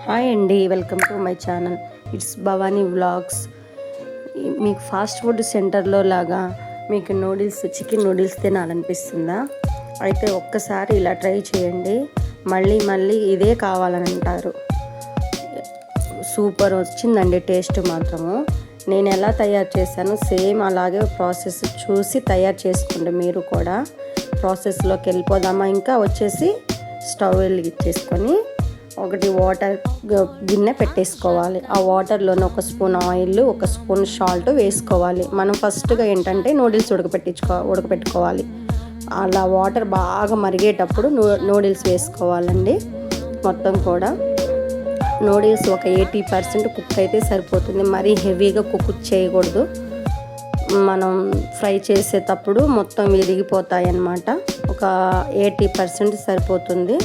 Hi అండి, welcome to my channel. It's Bhavani vlogs. మీకు fast food సెంటర్లో లాగా మీకు చికెన్ నూడిల్స్ తినాలనిపిస్తుందా? అయితే ఒక్కసారి ఇలా ట్రై చేయండి, మళ్ళీ మళ్ళీ ఇదే కావాలని అంటారు. సూపర్ వచ్చిందండి టేస్ట్ మాత్రము. నేను ఎలా తయారు చేశాను సేమ్ అలాగే ప్రాసెస్ చూసి తయారు చేసుకోండి. మీరు కూడా ప్రాసెస్లోకి వెళ్ళిపోదామా? ఇంకా వచ్చేసి స్టవ్ వెలిగించేసుకొని ఒకటి వాటర్ గిన్నె పెట్టేసుకోవాలి. ఆ వాటర్లోనే ఒక స్పూన్ ఆయిల్, ఒక స్పూన్ సాల్ట్ వేసుకోవాలి. మనం ఫస్ట్గా ఏంటంటే నూడిల్స్ ఉడకపెట్టుకోవాలి. అలా వాటర్ బాగా మరిగేటప్పుడు నూడిల్స్ వేసుకోవాలండి. మొత్తం కూడా నూడిల్స్ ఒక 80% కుక్ అయితే సరిపోతుంది. మరీ హెవీగా కుక్ చేయకూడదు. మనం ఫ్రై చేసేటప్పుడు మొత్తం విరిగిపోతాయి అన్నమాట. ఒక 80% సరిపోతుంది.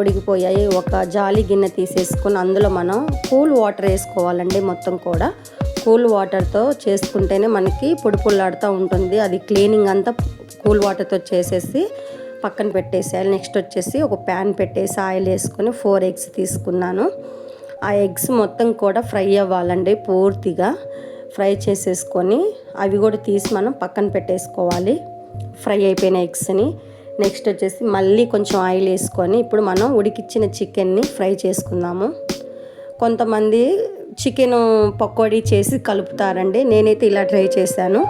ఉడికిపోయాయి. ఒక జాలి గిన్నె తీసేసుకొని అందులో మనం కూల్ వాటర్ వేసుకోవాలండి. మొత్తం కూడా కూల్ వాటర్తో చేసుకుంటేనే మనకి పొడి పొల్లాడుతూ ఉంటుంది. అది క్లీనింగ్ అంతా కూల్ వాటర్తో చేసేసి పక్కన పెట్టేసేయాలి. నెక్స్ట్ వచ్చేసి ఒక ప్యాన్ పెట్టేసి ఆయిల్ వేసుకొని 4 ఎగ్స్ తీసుకున్నాను. ఆ ఎగ్స్ మొత్తం కూడా ఫ్రై అవ్వాలండి. పూర్తిగా ఫ్రై చేసేసుకొని అవి కూడా తీసి మనం పక్కన పెట్టేసుకోవాలి, ఫ్రై అయిపోయిన ఎగ్స్ని. నెక్స్ట్ వచ్చేసి మళ్ళీ కొంచెం ఆయిల్ వేసుకొని ఇప్పుడు మనం ఉడికిచ్చిన చికెన్ని ఫ్రై చేసుకుందాము. కొంతమంది చికెన్ పకోడీ చేసి కలుపుతారండి. నేనైతే ఇలా ట్రై చేశాను.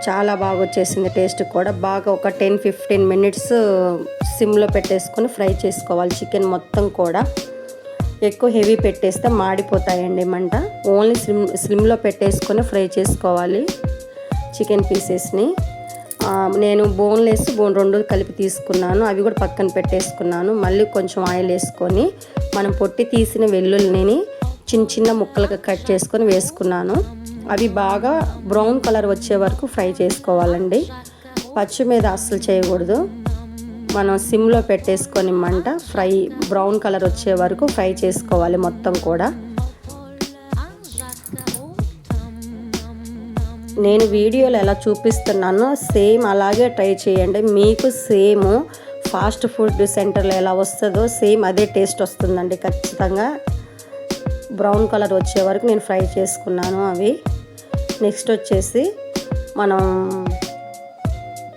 చాలా బాగా వచ్చేసింది. టేస్ట్ కూడా బాగా ఒక 10-15 మినిట్స్ సిమ్లో పెట్టేసుకొని ఫ్రై చేసుకోవాలి. చికెన్ మొత్తం కూడా ఎక్కువ హెవీ పెట్టేస్తే మాడిపోతాయండి మంట. ఓన్లీ స్లిమ్లో పెట్టేసుకొని ఫ్రై చేసుకోవాలి చికెన్ పీసెస్ని. నేను బోన్లెస్, బోన్ 2 కలిపి తీసుకున్నాను. అవి కూడా పక్కన పెట్టేసుకున్నాను. మళ్ళీ కొంచెం ఆయిల్ వేసుకొని మనం పొట్టి తీసిన వెల్లుల్లిని చిన్న చిన్న ముక్కలుగా కట్ చేసుకొని వేసుకున్నాను. అవి బాగా బ్రౌన్ కలర్ వచ్చే వరకు ఫ్రై చేసుకోవాలండి. పచ్చి మీద అస్సలు చేయకూడదు. మనం సిమ్లో పెట్టేసుకొని మంట బ్రౌన్ కలర్ వచ్చే వరకు ఫ్రై చేసుకోవాలి మొత్తం కూడా. నేను వీడియోలో ఎలా చూపిస్తున్నానో సేమ్ అలాగే ట్రై చేయండి. మీకు సేమ్ ఫాస్ట్ ఫుడ్ సెంటర్లో ఎలా వస్తుందో సేమ్ అదే టేస్ట్ వస్తుందండి ఖచ్చితంగా. బ్రౌన్ కలర్ వచ్చే వరకు నేను ఫ్రై చేసుకున్నాను అవి. నెక్స్ట్ వచ్చేసి మనం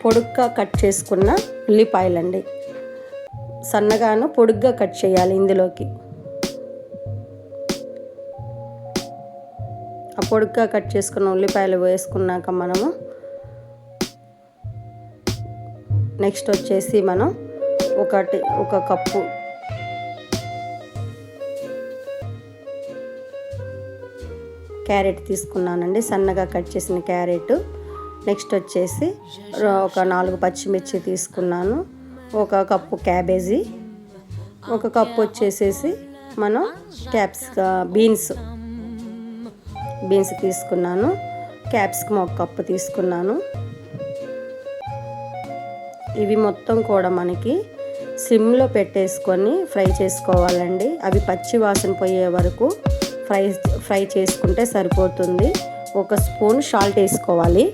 పొడుగ్గా కట్ చేసుకున్న ఉల్లిపాయలండి. సన్నగాను పొడుగ్గా కట్ చేయాలి ఇందులోకి. ఆ పొడుగ్గా కట్ చేసుకున్న ఉల్లిపాయలు వేసుకున్నాక మనము నెక్స్ట్ వచ్చేసి మనం ఒక కప్పు క్యారెట్ తీసుకున్నానండి, సన్నగా కట్ చేసిన క్యారెట్. నెక్స్ట్ వచ్చేసి ఒక 4 పచ్చిమిర్చి తీసుకున్నాను. ఒక కప్పు క్యాబేజీ, ఒక కప్పు వచ్చేసేసి మనం బీన్స్ తీసుకున్నాను. క్యాప్సికమ్ ఒక కప్పు తీసుకున్నాను. ఇవి మొత్తం కూడా మనకి సిమ్లో పెట్టేసుకొని ఫ్రై చేసుకోవాలండి. అవి పచ్చి వాసన పోయే వరకు ఫ్రై చేసుకుంటే సరిపోతుంది. ఒక స్పూన్ సాల్ట్ వేసుకోవాలి.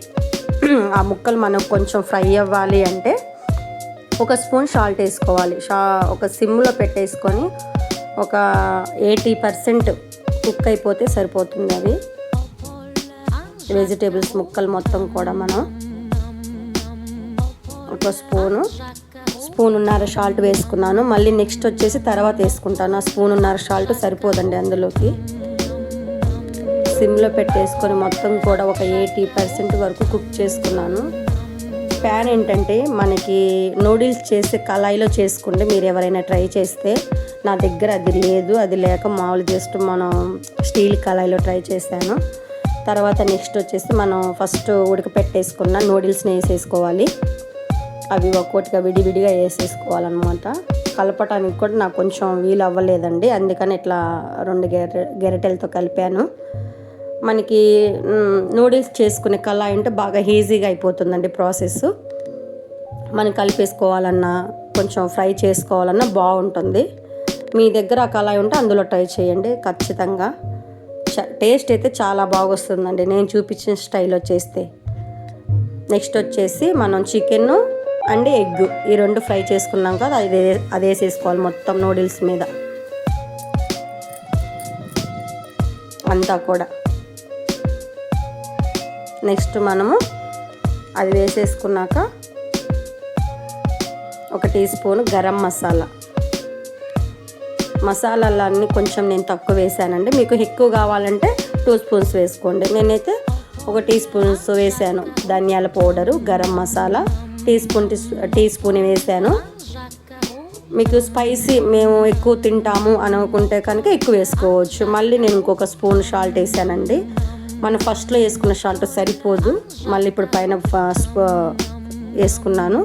ఆ ముక్కలు మనకు కొంచెం ఫ్రై అవ్వాలి అంటే ఒక స్పూన్ సాల్ట్ వేసుకోవాలి. ఒక సిమ్లో పెట్టేసుకొని ఒక 80% కుక్ అయిపోతే సరిపోతుంది. అవి వెజిటేబుల్స్ ముక్కలు మొత్తం కూడా మనం ఒక స్పూనున్నర సాల్ట్ వేసుకున్నాను. మళ్ళీ నెక్స్ట్ వచ్చేసి తర్వాత వేసుకుంటాను. ఆ స్పూనున్నర సాల్ట్ సరిపోదండి అందులోకి. సిమ్లో పెట్టేసుకొని మొత్తం కూడా ఒక 80% వరకు కుక్ చేసుకున్నాను. ప్యాన్ ఏంటంటే మనకి నూడిల్స్ చేసే కళాయిలో చేసుకుంటే మీరు ఎవరైనా ట్రై చేస్తే, నా దగ్గర అది లేదు. అది లేక మామూలు జస్ట్ మనం స్టీల్ కళాయిలో ట్రై చేశాను. తర్వాత నెక్స్ట్ వచ్చేసి మనం ఫస్ట్ ఉడకపెట్టేసుకున్న నూడిల్స్ని వేసేసుకోవాలి. అవి ఒక్కొక్కటిగా విడివిడిగా వేసేసుకోవాలన్నమాట. కలపటానికి కూడా నాకు కొంచెం వీలు అవ్వలేదండి, అందుకని ఇట్లా 2 గెరిటెలతో కలిపాను. మనకి నూడిల్స్ చేసుకునే కళాయి అంటే బాగా ఈజీగా అయిపోతుందండి ప్రాసెస్. మనం కలిపేసుకోవాలన్నా కొంచెం ఫ్రై చేసుకోవాలన్నా బాగుంటుంది. మీ దగ్గర ఆ కళాయి ఉంటే అందులో ట్రై చేయండి. ఖచ్చితంగా టేస్ట్ అయితే చాలా బాగా వస్తుందండి నేను చూపించిన స్టైల్లో చేస్తే. నెక్స్ట్ వచ్చేసి మనం చికెన్ అండ్ ఎగ్ ఈ 2 ఫ్రై చేసుకున్నాం కదా, అది వేసేసుకోవాలి మొత్తం నూడిల్స్ మీద. అంతా కూడా. నెక్స్ట్ మనము అది వేసేసుకున్నాక ఒక టీ స్పూన్ గరం మసాలాలన్నీ కొంచెం నేను తక్కువ వేసానండి. మీకు ఎక్కువ కావాలంటే 2 స్పూన్స్ వేసుకోండి. నేనైతే ఒక టీ స్పూన్స్ వేసాను. ధనియాల powder, garam masala teaspoon వేసాను. మీకు స్పైసీ మేము ఎక్కువ తింటాము అనుకుంటే కనుక ఎక్కువ వేసుకోవచ్చు. మళ్ళీ నేను ఇంకొక స్పూన్ సాల్ట్ వేసానండి. మనం ఫస్ట్లో వేసుకున్న సాల్ట్ సరిపోదు, మళ్ళీ ఇప్పుడు పైన వేసుకున్నాను.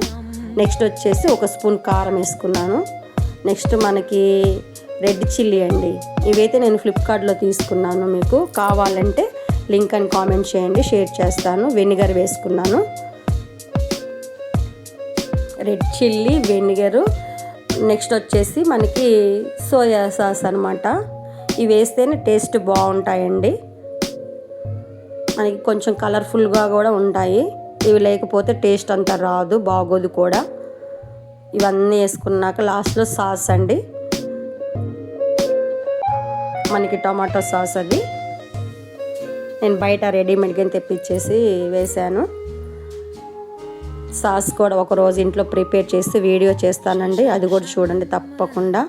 నెక్స్ట్ వచ్చేసి ఒక స్పూన్ కారం వేసుకున్నాను. నెక్స్ట్ మనకి రెడ్ చిల్లీ అండి. ఇవైతే నేను ఫ్లిప్కార్ట్లో తీసుకున్నాను. మీకు కావాలంటే లింక్ అని కామెంట్ చేయండి, షేర్ చేస్తాను. వెనిగర్ వేసుకున్నాను. Red chilli, vinegar. నెక్స్ట్ వచ్చేసి మనకి సోయా సాస్ అనమాట. ఇవి వేస్తేనే టేస్ట్ బాగుంటాయండి. మనకి కొంచెం కలర్ఫుల్గా కూడా ఉంటాయి. ఇవి లేకపోతే టేస్ట్ అంతా రాదు, బాగోదు కూడా. ఇవన్నీ వేసుకున్నాక లాస్ట్లో సాస్ అండి, మనకి టమాటో సాస్. అది నేను బయట రెడీమేడ్గా తెప్పించేసి వేసాను. సాస్ కూడా ఒకరోజు ఇంట్లో ప్రిపేర్ చేసి వీడియో చేస్తానండి, అది కూడా చూడండి తప్పకుండా.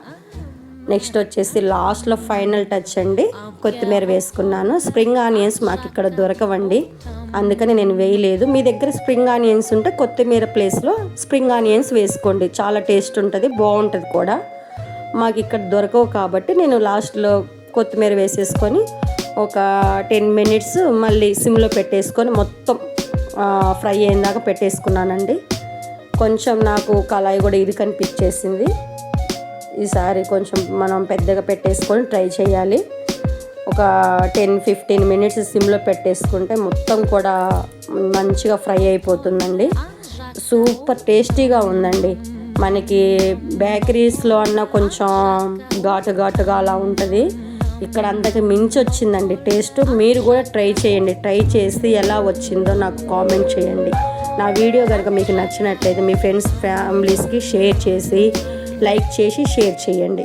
నెక్స్ట్ వచ్చేసి లాస్ట్లో ఫైనల్ టచ్ అండి, కొత్తిమీర వేసుకున్నాను. స్ప్రింగ్ ఆనియన్స్ మాకు ఇక్కడ దొరకవండి, అందుకని నేను వేయలేదు. మీ దగ్గర స్ప్రింగ్ ఆనియన్స్ ఉంటే కొత్తిమీర ప్లేస్లో స్ప్రింగ్ ఆనియన్స్ వేసుకోండి, చాలా టేస్ట్ ఉంటుంది, బాగుంటుంది కూడా. మాకు ఇక్కడ దొరకవు కాబట్టి నేను లాస్ట్లో కొత్తిమీర వేసేసుకొని ఒక 10 మినిట్స్ మళ్ళీ సిమ్లో పెట్టేసుకొని మొత్తం ఫ్రై అయిన దాకా పెట్టేసుకున్నానండి. కొంచెం నాకు కళాయి కూడా ఇది కనిపించేసింది. ఈసారి కొంచెం మనం పెద్దగా పెట్టేసుకొని ట్రై చేయాలి. ఒక 10-15 మినిట్స్ సిమ్లో పెట్టేసుకుంటే మొత్తం కూడా మంచిగా ఫ్రై అయిపోతుందండి. సూపర్ టేస్టీగా ఉందండి. మనకి బేకరీస్లో అన్న కొంచెం ఘాటుగా అలా ఉంటుంది, ఇక్కడ అంతకు మించి వచ్చిందండి టేస్ట్. మీరు కూడా ట్రై చేయండి, ట్రై చేసి ఎలా వచ్చిందో నాకు కామెంట్ చేయండి. నా వీడియో కనుక మీకు నచ్చినట్లయితే మీ ఫ్రెండ్స్ ఫ్యామిలీస్కి షేర్ చేసి, లైక్ చేసి షేర్ చేయండి.